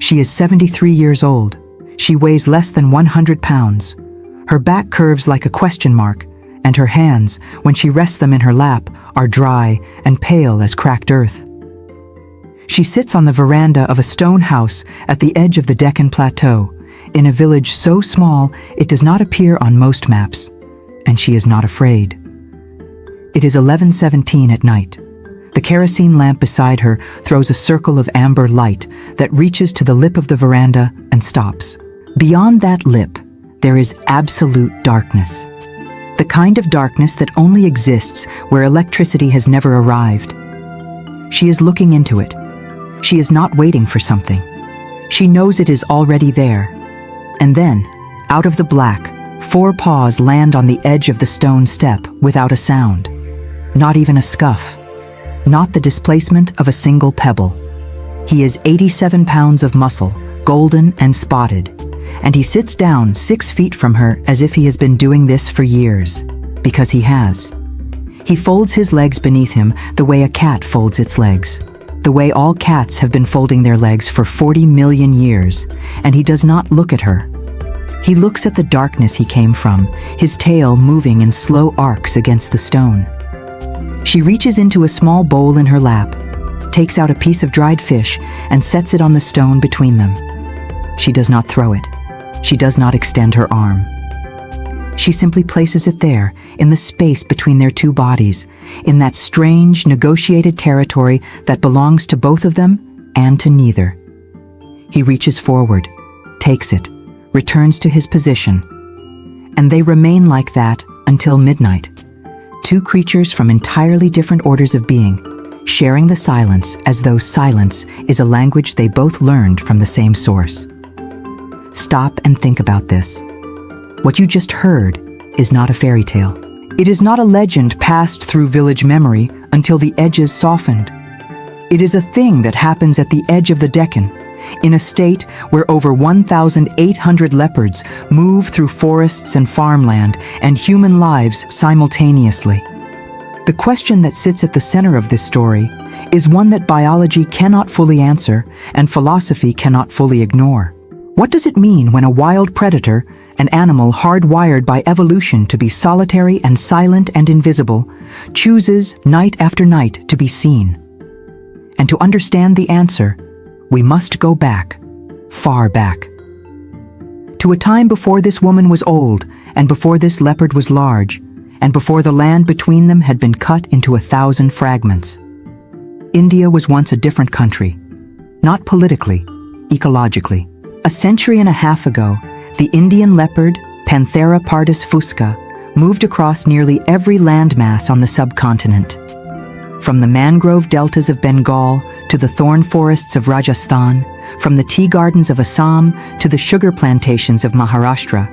She is 73 years old. She weighs less than 100 pounds. Her back curves like a question mark, and her hands, when she rests them in her lap, are dry and pale as cracked earth. She sits on the veranda of a stone house at the edge of the Deccan plateau, in a village so small it does not appear on most maps, and she is not afraid. It is 11:17 at night. The kerosene lamp beside her throws a circle of amber light that reaches to the lip of the veranda and stops. Beyond that lip, there is absolute darkness. The kind of darkness that only exists where electricity has never arrived. She is looking into it. She is not waiting for something. She knows it is already there. And then, out of the black, 4 paws land on the edge of the stone step without a sound. Not even a scuff. Not the displacement of a single pebble. He is 87 pounds of muscle, golden and spotted, and he sits down 6 feet from her as if he has been doing this for years, because he has. He folds his legs beneath him the way a cat folds its legs, the way all cats have been folding their legs for 40 million years, and he does not look at her. He looks at the darkness he came from, his tail moving in slow arcs against the stone. She reaches into a small bowl in her lap, takes out a piece of dried fish, and sets it on the stone between them. She does not throw it. She does not extend her arm. She simply places it there, in the space between their 2 bodies, in that strange, negotiated territory that belongs to both of them and to neither. He reaches forward, takes it, returns to his position, and they remain like that until midnight. 2 creatures from entirely different orders of being, sharing the silence as though silence is a language they both learned from the same source. Stop and think about this. What you just heard is not a fairy tale. It is not a legend passed through village memory until the edges softened. It is a thing that happens at the edge of the Deccan, in a state where over 1,800 leopards move through forests and farmland and human lives simultaneously. The question that sits at the center of this story is one that biology cannot fully answer and philosophy cannot fully ignore. What does it mean when a wild predator, an animal hardwired by evolution to be solitary and silent and invisible, chooses night after night to be seen? And to understand the answer, we must go back, far back. To a time before this woman was old, and before this leopard was large, and before the land between them had been cut into 1,000 fragments. India was once a different country, not politically, ecologically. A century and a half ago, the Indian leopard, Panthera pardus fusca, moved across nearly every landmass on the subcontinent. From the mangrove deltas of Bengal to the thorn forests of Rajasthan, from the tea gardens of Assam to the sugar plantations of Maharashtra,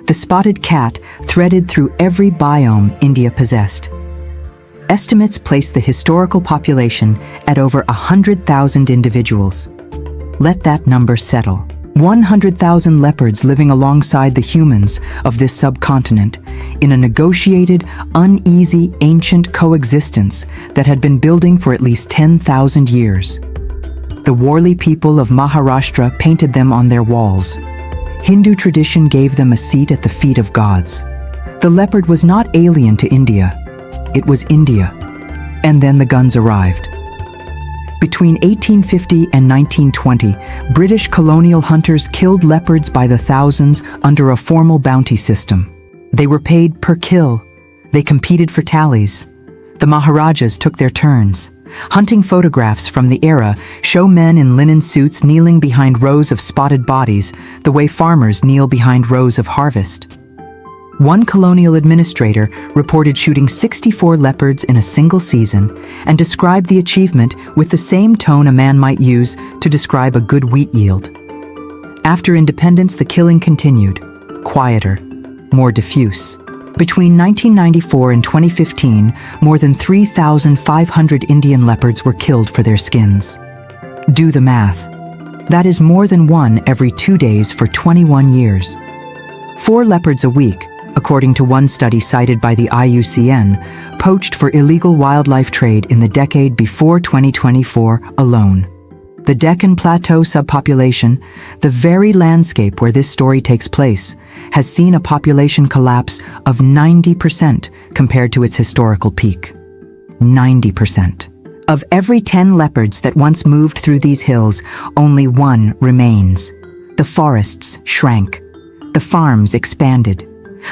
the spotted cat threaded through every biome India possessed. Estimates place the historical population at over 100,000 individuals. Let that number settle. 100,000 leopards living alongside the humans of this subcontinent in a negotiated, uneasy, ancient coexistence that had been building for at least 10,000 years. The Warli people of Maharashtra painted them on their walls. Hindu tradition gave them a seat at the feet of gods. The leopard was not alien to India. It was India. And then the guns arrived. Between 1850 and 1920, British colonial hunters killed leopards by the thousands under a formal bounty system. They were paid per kill. They competed for tallies. The Maharajas took their turns. Hunting photographs from the era show men in linen suits kneeling behind rows of spotted bodies, the way farmers kneel behind rows of harvest. One colonial administrator reported shooting 64 leopards in a single season and described the achievement with the same tone a man might use to describe a good wheat yield. After independence, the killing continued, quieter, more diffuse. Between 1994 and 2015, more than 3,500 Indian leopards were killed for their skins. Do the math. That is more than one every 2 days for 21 years. 4 leopards a week, according to one study cited by the IUCN, poached for illegal wildlife trade in the decade before 2024 alone. The Deccan plateau subpopulation, the very landscape where this story takes place, has seen a population collapse of 90% compared to its historical peak. 90%. Of every 10 leopards that once moved through these hills, only one remains. The forests shrank. The farms expanded.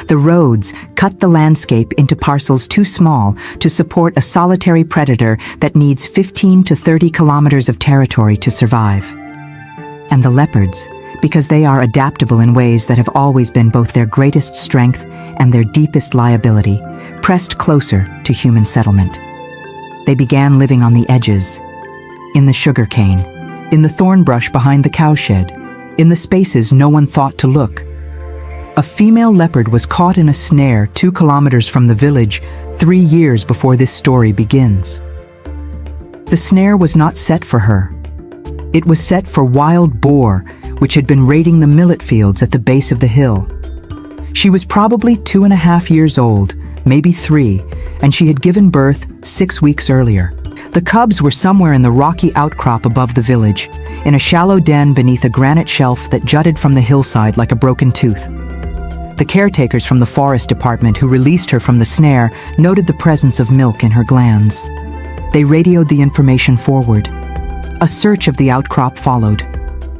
The roads cut the landscape into parcels too small to support a solitary predator that needs 15 to 30 kilometers of territory to survive. And the leopards, because they are adaptable in ways that have always been both their greatest strength and their deepest liability, pressed closer to human settlement. They began living on the edges, in the sugarcane, in the thorn brush behind the cowshed, in the spaces no one thought to look. A female leopard was caught in a snare 2 kilometers from the village 3 years before this story begins. The snare was not set for her. It was set for wild boar, which had been raiding the millet fields at the base of the hill. She was probably 2.5 years old, maybe 3, and she had given birth 6 weeks earlier. The cubs were somewhere in the rocky outcrop above the village, in a shallow den beneath a granite shelf that jutted from the hillside like a broken tooth. The caretakers from the forest department who released her from the snare noted the presence of milk in her glands. They radioed the information forward. A search of the outcrop followed.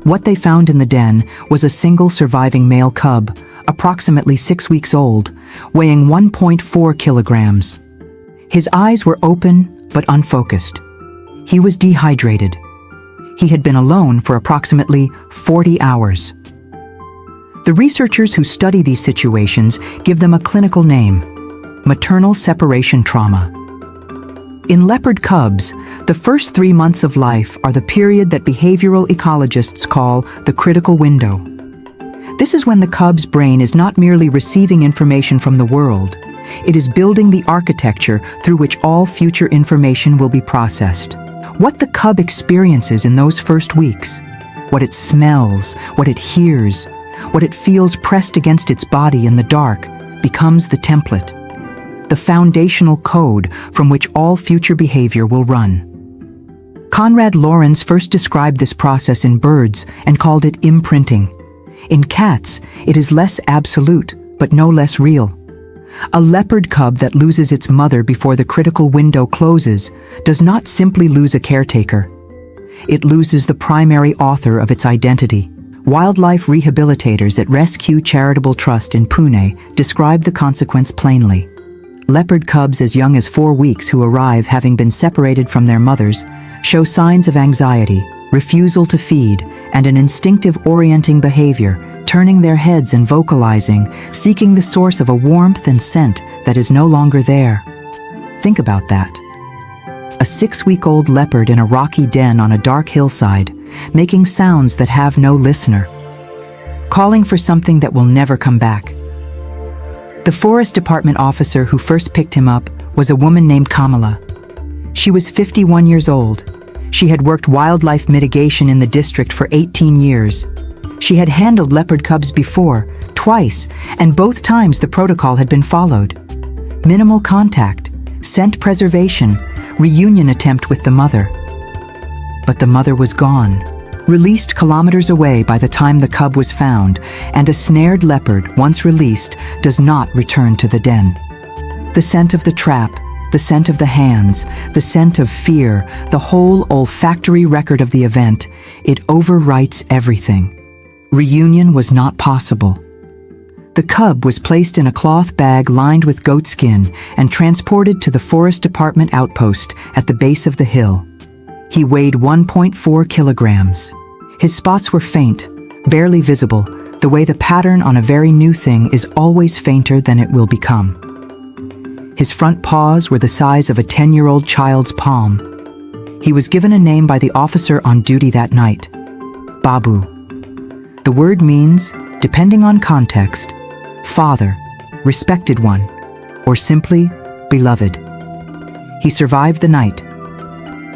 What they found in the den was a single surviving male cub, approximately 6 weeks old, weighing 1.4 kilograms. His eyes were open but unfocused. He was dehydrated. He had been alone for approximately 40 hours. The researchers who study these situations give them a clinical name: maternal separation trauma. In leopard cubs, the first 3 months of life are the period that behavioral ecologists call the critical window. This is when the cub's brain is not merely receiving information from the world, it is building the architecture through which all future information will be processed. What the cub experiences in those first weeks, what it smells, what it hears, what it feels pressed against its body in the dark, becomes the template, the foundational code from which all future behavior will run. Konrad Lorenz first described this process in birds and called it imprinting. In cats, it is less absolute, but no less real. A leopard cub that loses its mother before the critical window closes does not simply lose a caretaker. It loses the primary author of its identity. Wildlife rehabilitators at Rescue Charitable Trust in Pune describe the consequence plainly. Leopard cubs as young as 4 weeks who arrive having been separated from their mothers show signs of anxiety, refusal to feed, and an instinctive orienting behavior, turning their heads and vocalizing, seeking the source of a warmth and scent that is no longer there. Think about that. A 6-week-old leopard in a rocky den on a dark hillside, making sounds that have no listener, calling for something that will never come back. The forest department officer who first picked him up was a woman named Kamala. She was 51 years old. She had worked wildlife mitigation in the district for 18 years. She had handled leopard cubs before, twice, and both times the protocol had been followed. Minimal contact, scent preservation, reunion attempt with the mother. But the mother was gone, released kilometers away by the time the cub was found, and a snared leopard, once released, does not return to the den. The scent of the trap, the scent of the hands, the scent of fear, the whole olfactory record of the event, it overwrites everything. Reunion was not possible. The cub was placed in a cloth bag lined with goat skin and transported to the forest department outpost at the base of the hill. He weighed 1.4 kilograms. His spots were faint, barely visible, the way the pattern on a very new thing is always fainter than it will become. His front paws were the size of a 10-year-old child's palm. He was given a name by the officer on duty that night: Babu. The word means, depending on context, father, respected one, or simply beloved. He survived the night.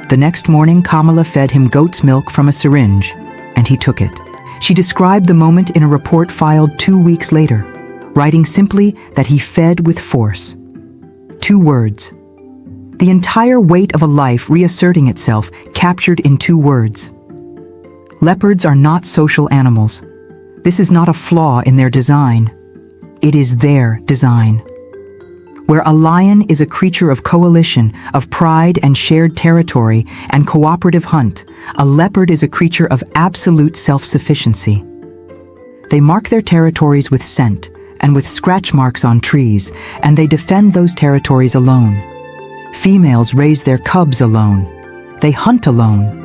The next morning, Kamala fed him goat's milk from a syringe, and he took it. She described the moment in a report filed 2 weeks later, writing simply that he fed with force. 2 words. The entire weight of a life reasserting itself, captured in 2 words. Leopards are not social animals. This is not a flaw in their design. It is their design. Where a lion is a creature of coalition, of pride and shared territory and cooperative hunt, a leopard is a creature of absolute self-sufficiency. They mark their territories with scent and with scratch marks on trees, and they defend those territories alone. Females raise their cubs alone. They hunt alone.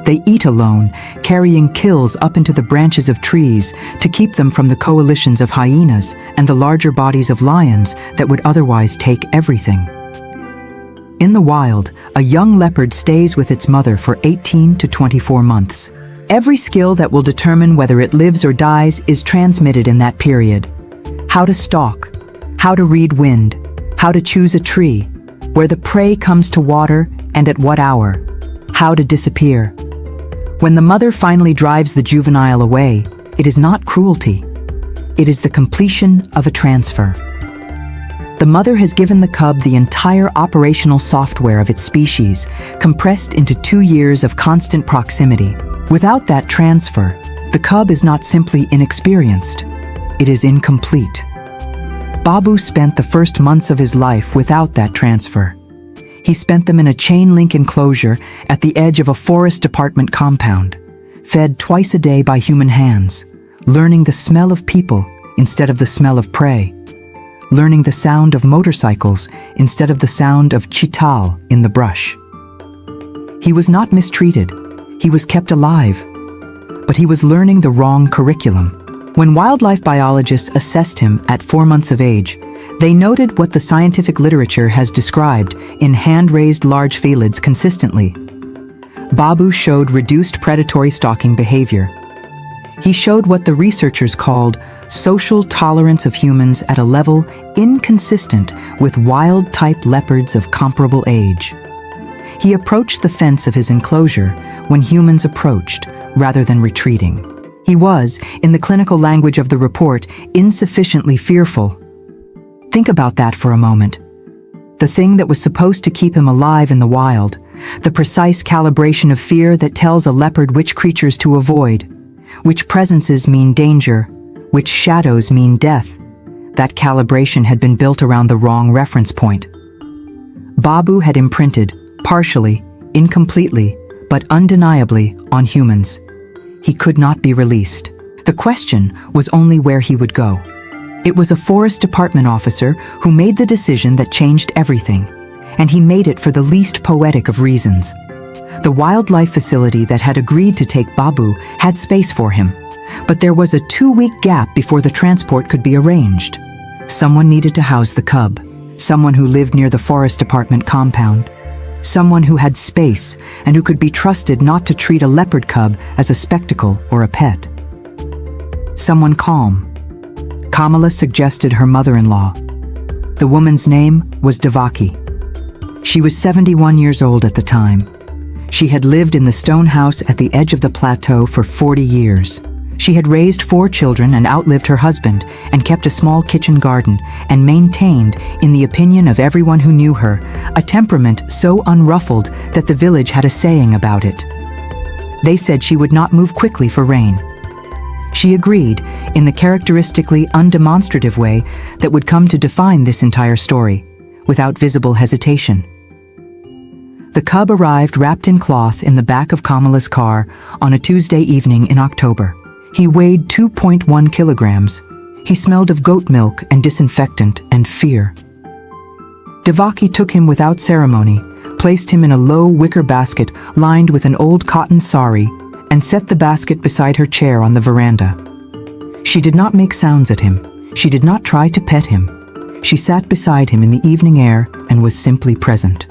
They eat alone, carrying kills up into the branches of trees to keep them from the coalitions of hyenas and the larger bodies of lions that would otherwise take everything. In the wild, a young leopard stays with its mother for 18 to 24 months. Every skill that will determine whether it lives or dies is transmitted in that period. How to stalk, how to read wind, how to choose a tree, where the prey comes to water and at what hour, how to disappear. When the mother finally drives the juvenile away, it is not cruelty. It is the completion of a transfer. The mother has given the cub the entire operational software of its species, compressed into 2 years of constant proximity. Without that transfer, the cub is not simply inexperienced, it is incomplete. Babu spent the first months of his life without that transfer. He spent them in a chain-link enclosure at the edge of a forest department compound, fed twice a day by human hands, learning the smell of people instead of the smell of prey, learning the sound of motorcycles instead of the sound of chital in the brush. He was not mistreated, he was kept alive, but he was learning the wrong curriculum. When wildlife biologists assessed him at 4 months of age, they noted what the scientific literature has described in hand-raised large felids consistently. Babu showed reduced predatory stalking behavior. He showed what the researchers called social tolerance of humans at a level inconsistent with wild-type leopards of comparable age. He approached the fence of his enclosure when humans approached, rather than retreating. He was, in the clinical language of the report, insufficiently fearful. Think about that for a moment. The thing that was supposed to keep him alive in the wild, the precise calibration of fear that tells a leopard which creatures to avoid, which presences mean danger, which shadows mean death, that calibration had been built around the wrong reference point. Babu had imprinted, partially, incompletely, but undeniably, on humans. He could not be released. The question was only where he would go. It was a forest department officer who made the decision that changed everything, and he made it for the least poetic of reasons. The wildlife facility that had agreed to take Babu had space for him, but there was a 2-week gap before the transport could be arranged. Someone needed to house the cub, someone who lived near the forest department compound, someone who had space and who could be trusted not to treat a leopard cub as a spectacle or a pet. Someone calm. Kamala suggested her mother-in-law. The woman's name was Devaki. She was 71 years old at the time. She had lived in the stone house at the edge of the plateau for 40 years. She had raised 4 children and outlived her husband and kept a small kitchen garden and maintained, in the opinion of everyone who knew her, a temperament so unruffled that the village had a saying about it. They said she would not move quickly for rain. She agreed, in the characteristically undemonstrative way that would come to define this entire story, without visible hesitation. The cub arrived wrapped in cloth in the back of Kamala's car on a Tuesday evening in October. He weighed 2.1 kilograms. He smelled of goat milk and disinfectant and fear. Devaki took him without ceremony, placed him in a low wicker basket lined with an old cotton sari, and set the basket beside her chair on the veranda. She did not make sounds at him. She did not try to pet him. She sat beside him in the evening air and was simply present.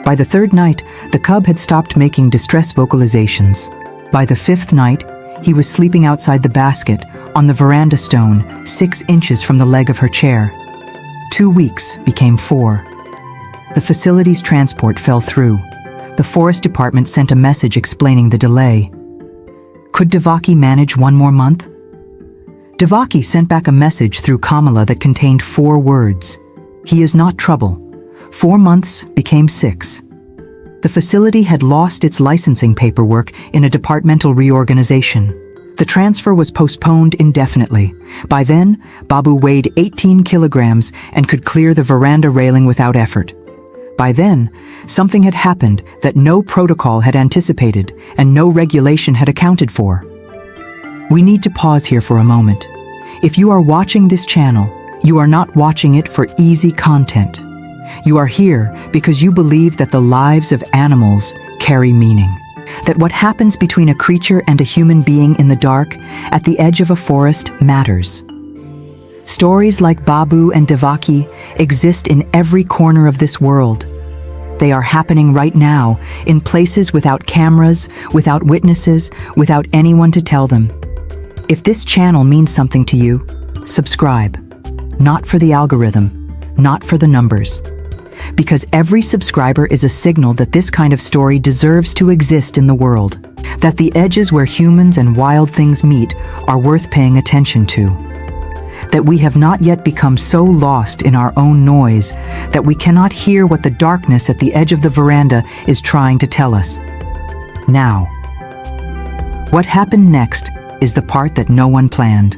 By the 3rd night, the cub had stopped making distress vocalizations. By the 5th night, he was sleeping outside the basket, on the veranda stone, 6 inches from the leg of her chair. 2 weeks became 4. The facility's transport fell through. The forest department sent a message explaining the delay. Could Devaki manage 1 more month? Devaki sent back a message through Kamala that contained 4 words. He is not trouble. 4 months became 6. The facility had lost its licensing paperwork in a departmental reorganization. The transfer was postponed indefinitely. By then, Babu weighed 18 kilograms and could clear the veranda railing without effort. By then, something had happened that no protocol had anticipated and no regulation had accounted for. We need to pause here for a moment. If you are watching this channel, you are not watching it for easy content. You are here because you believe that the lives of animals carry meaning. That what happens between a creature and a human being in the dark, at the edge of a forest, matters. Stories like Babu and Devaki exist in every corner of this world. They are happening right now, in places without cameras, without witnesses, without anyone to tell them. If this channel means something to you, subscribe. Not for the algorithm, not for the numbers. Because every subscriber is a signal that this kind of story deserves to exist in the world. That the edges where humans and wild things meet are worth paying attention to. That we have not yet become so lost in our own noise that we cannot hear what the darkness at the edge of the veranda is trying to tell us. Now, what happened next is the part that no one planned.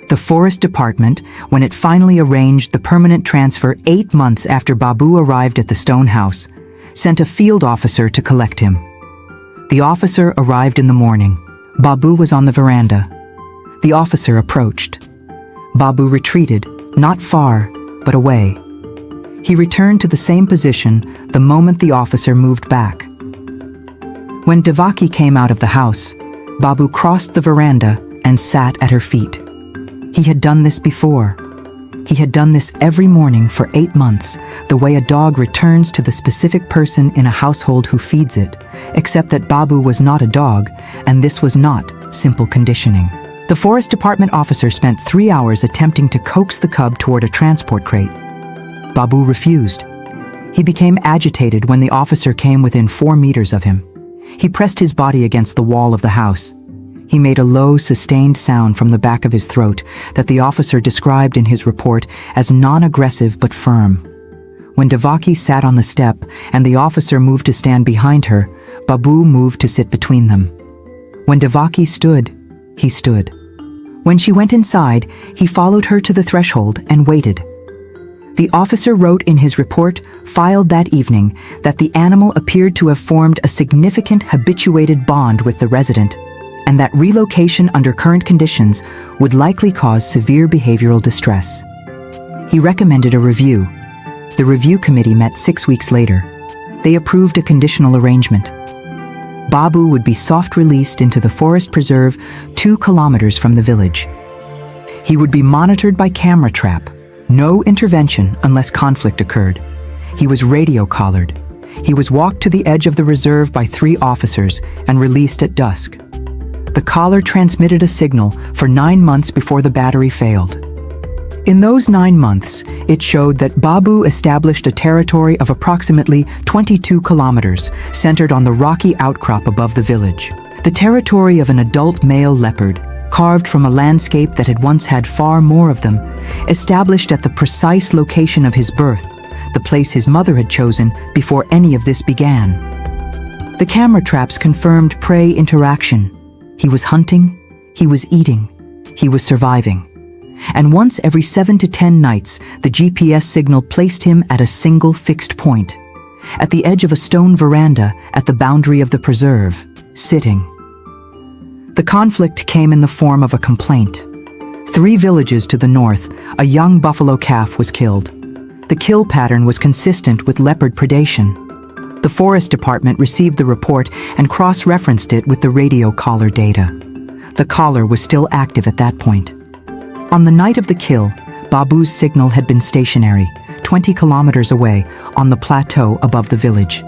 The Forest Department, when it finally arranged the permanent transfer 8 months after Babu arrived at the stone house, sent a field officer to collect him. The officer arrived in the morning. Babu was on the veranda. The officer approached. Babu retreated, not far, but away. He returned to the same position the moment the officer moved back. When Devaki came out of the house, Babu crossed the veranda and sat at her feet. He had done this before. He had done this every morning for 8 months, the way a dog returns to the specific person in a household who feeds it, except that Babu was not a dog, and this was not simple conditioning. The Forest Department officer spent 3 hours attempting to coax the cub toward a transport crate. Babu refused. He became agitated when the officer came within 4 meters of him. He pressed his body against the wall of the house. He made a low, sustained sound from the back of his throat that the officer described in his report as non-aggressive but firm. When Devaki sat on the step and the officer moved to stand behind her, Babu moved to sit between them. When Devaki stood, he stood. When she went inside, he followed her to the threshold and waited. The officer wrote in his report, filed that evening, that the animal appeared to have formed a significant habituated bond with the resident, and that relocation under current conditions would likely cause severe behavioral distress. He recommended a review. The review committee met 6 weeks later. They approved a conditional arrangement. Babu would be soft-released into the forest preserve 2 kilometers from the village. He would be monitored by camera trap. No intervention unless conflict occurred. He was radio-collared. He was walked to the edge of the reserve by 3 officers and released at dusk. The collar transmitted a signal for 9 months before the battery failed. In those 9 months, it showed that Babu established a territory of approximately 22 kilometers, centered on the rocky outcrop above the village. The territory of an adult male leopard, carved from a landscape that had once had far more of them, established at the precise location of his birth, the place his mother had chosen before any of this began. The camera traps confirmed prey interaction. He was hunting, he was eating, he was surviving. And once every 7 to 10 nights, the GPS signal placed him at a single fixed point, at the edge of a stone veranda at the boundary of the preserve, sitting. The conflict came in the form of a complaint. 3 villages to the north, a young buffalo calf was killed. The kill pattern was consistent with leopard predation. The Forest Department received the report and cross-referenced it with the radio collar data. The collar was still active at that point. On the night of the kill, Babu's signal had been stationary, 20 kilometers away, on the plateau above the village.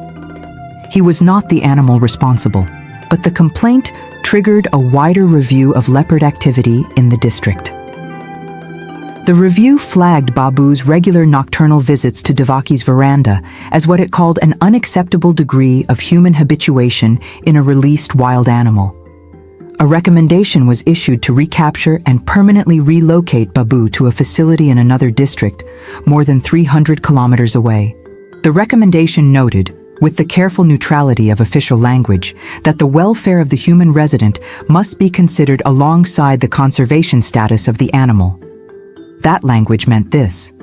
He was not the animal responsible, but the complaint triggered a wider review of leopard activity in the district. The review flagged Babu's regular nocturnal visits to Devaki's veranda as what it called an unacceptable degree of human habituation in a released wild animal. A recommendation was issued to recapture and permanently relocate Babu to a facility in another district, more than 300 kilometers away. The recommendation noted, with the careful neutrality of official language, that the welfare of the human resident must be considered alongside the conservation status of the animal. That language meant this.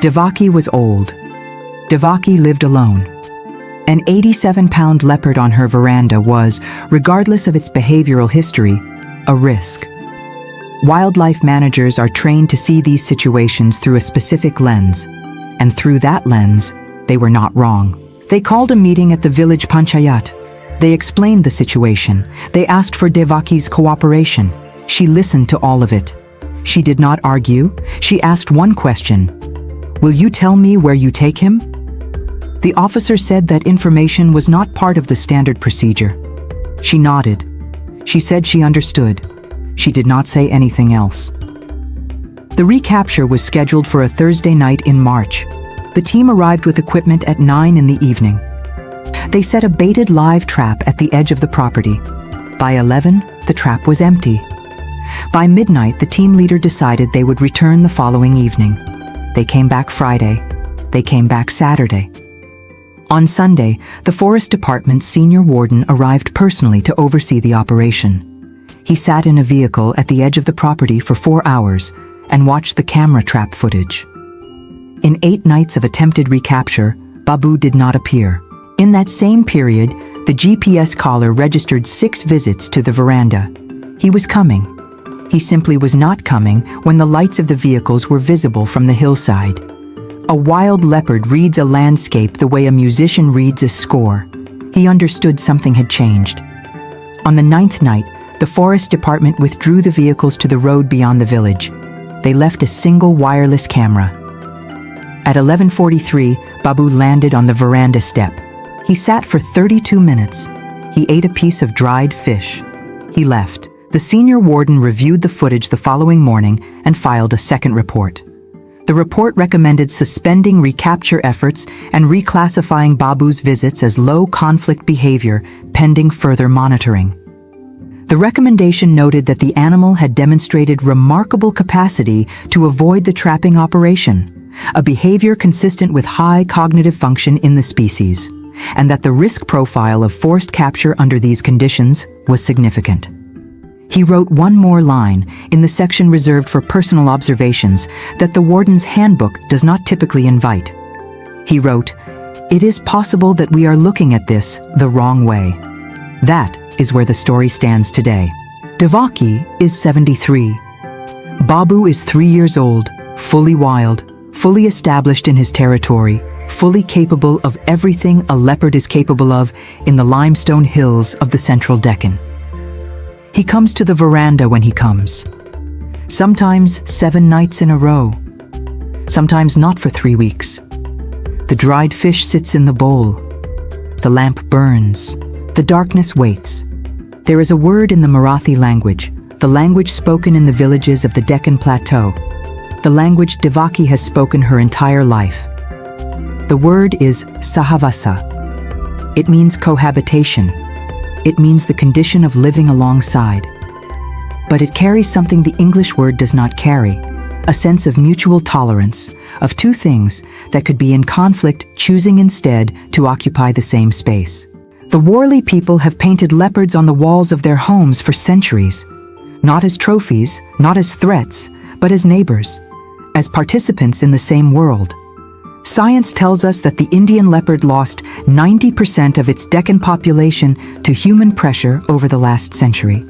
Devaki was old. Devaki lived alone. An 87-pound leopard on her veranda was, regardless of its behavioral history, a risk. Wildlife managers are trained to see these situations through a specific lens, and through that lens, they were not wrong. They called a meeting at the village panchayat. They explained the situation. They asked for Devaki's cooperation. She listened to all of it. She did not argue. She asked one question. "Will you tell me where you take him?" The officer said that information was not part of the standard procedure. She nodded. She said she understood. She did not say anything else. The recapture was scheduled for a Thursday night in March. The team arrived with equipment at 9 in the evening. They set a baited live trap at the edge of the property. By 11, the trap was empty. By midnight, the team leader decided they would return the following evening. They came back Friday. They came back Saturday. On Sunday, the Forest Department's senior warden arrived personally to oversee the operation. He sat in a vehicle at the edge of the property for 4 hours and watched the camera trap footage. In 8 nights of attempted recapture, Babu did not appear. In that same period, the GPS collar registered 6 visits to the veranda. He was coming. He simply was not coming when the lights of the vehicles were visible from the hillside. A wild leopard reads a landscape the way a musician reads a score. He understood something had changed. On the 9th night, the Forest Department withdrew the vehicles to the road beyond the village. They left a single wireless camera. At 11:43, Babu landed on the veranda step. He sat for 32 minutes. He ate a piece of dried fish. He left. The senior warden reviewed the footage the following morning and filed a second report. The report recommended suspending recapture efforts and reclassifying Babu's visits as low-conflict behavior pending further monitoring. The recommendation noted that the animal had demonstrated remarkable capacity to avoid the trapping operation, a behavior consistent with high cognitive function in the species, and that the risk profile of forced capture under these conditions was significant. He wrote one more line in the section reserved for personal observations that the warden's handbook does not typically invite. He wrote, "It is possible that we are looking at this the wrong way." That is where the story stands today. Devaki is 73. Babu is 3 years old, fully wild, fully established in his territory, fully capable of everything a leopard is capable of in the limestone hills of the central Deccan. He comes to the veranda when he comes. Sometimes 7 nights in a row. Sometimes not for 3 weeks. The dried fish sits in the bowl. The lamp burns. The darkness waits. There is a word in the Marathi language, the language spoken in the villages of the Deccan plateau, the language Devaki has spoken her entire life. The word is sahavasa. It means cohabitation. It means the condition of living alongside. But it carries something the English word does not carry, a sense of mutual tolerance, of 2 things that could be in conflict, choosing instead to occupy the same space. The Worli people have painted leopards on the walls of their homes for centuries, not as trophies, not as threats, but as neighbors, as participants in the same world. Science tells us that the Indian leopard lost 90% of its Deccan population to human pressure over the last century.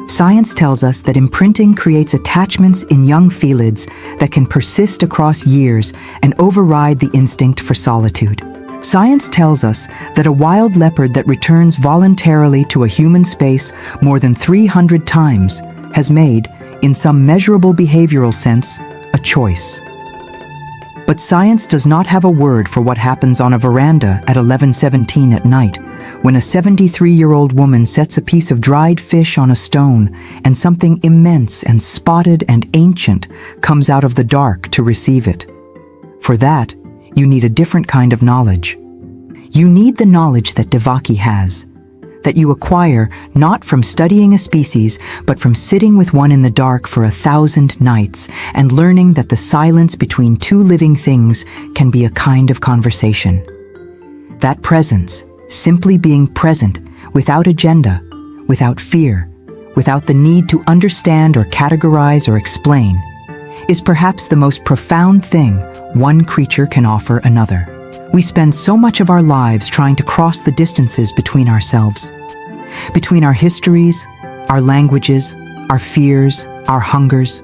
Science tells us that imprinting creates attachments in young felids that can persist across years and override the instinct for solitude. Science tells us that a wild leopard that returns voluntarily to a human space more than 300 times has made, in some measurable behavioral sense, a choice. But science does not have a word for what happens on a veranda at 11:17 at night, when a 73-year-old woman sets a piece of dried fish on a stone and something immense and spotted and ancient comes out of the dark to receive it. For that, you need a different kind of knowledge. You need the knowledge that Devaki has, that you acquire not from studying a species, but from sitting with one in the dark for 1,000 nights and learning that the silence between 2 living things can be a kind of conversation. That presence, simply being present, without agenda, without fear, without the need to understand or categorize or explain, is perhaps the most profound thing one creature can offer another. We spend so much of our lives trying to cross the distances between ourselves, between our histories, our languages, our fears, our hungers.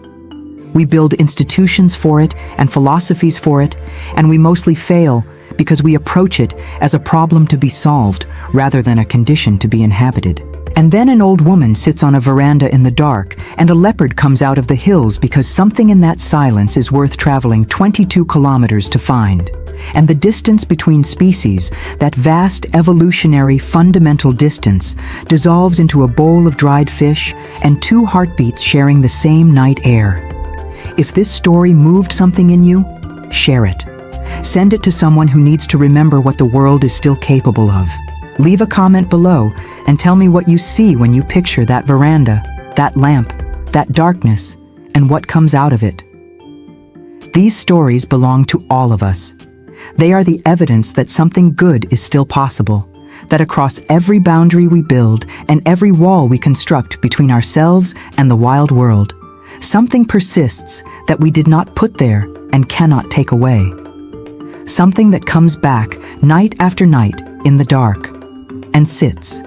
We build institutions for it and philosophies for it, and we mostly fail because we approach it as a problem to be solved rather than a condition to be inhabited. And then an old woman sits on a veranda in the dark, and a leopard comes out of the hills because something in that silence is worth traveling 22 kilometers to find. And the distance between species, that vast evolutionary fundamental distance, dissolves into a bowl of dried fish and two heartbeats sharing the same night air. If this story moved something in you, share it. Send it to someone who needs to remember what the world is still capable of. Leave a comment below and tell me what you see when you picture that veranda, that lamp, that darkness, and what comes out of it. These stories belong to all of us. They are the evidence that something good is still possible, that across every boundary we build and every wall we construct between ourselves and the wild world, something persists that we did not put there and cannot take away. Something that comes back night after night in the dark and sits